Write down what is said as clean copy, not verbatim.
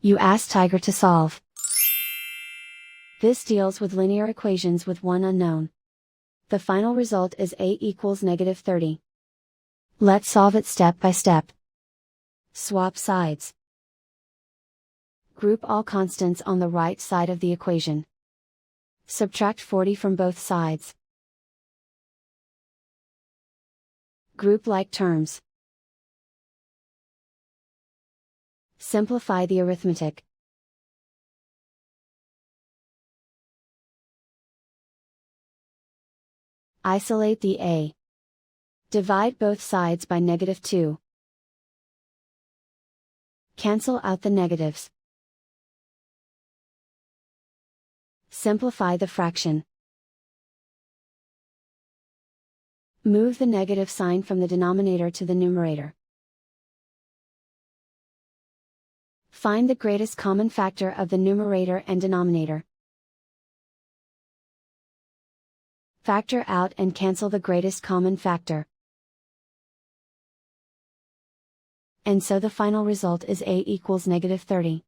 You ask Tiger to solve. This deals with linear equations with one unknown. The final result is a equals -30. Let's solve it step by step. Swap sides. Group all constants on the right side of the equation. Subtract 40 from both sides. Group like terms. Simplify the arithmetic. Isolate the a. Divide both sides by -2. Cancel out the negatives. Simplify the fraction. Move the negative sign from the denominator to the numerator. Find the greatest common factor of the numerator and denominator. Factor out and cancel the greatest common factor. And so the final result is a equals -30.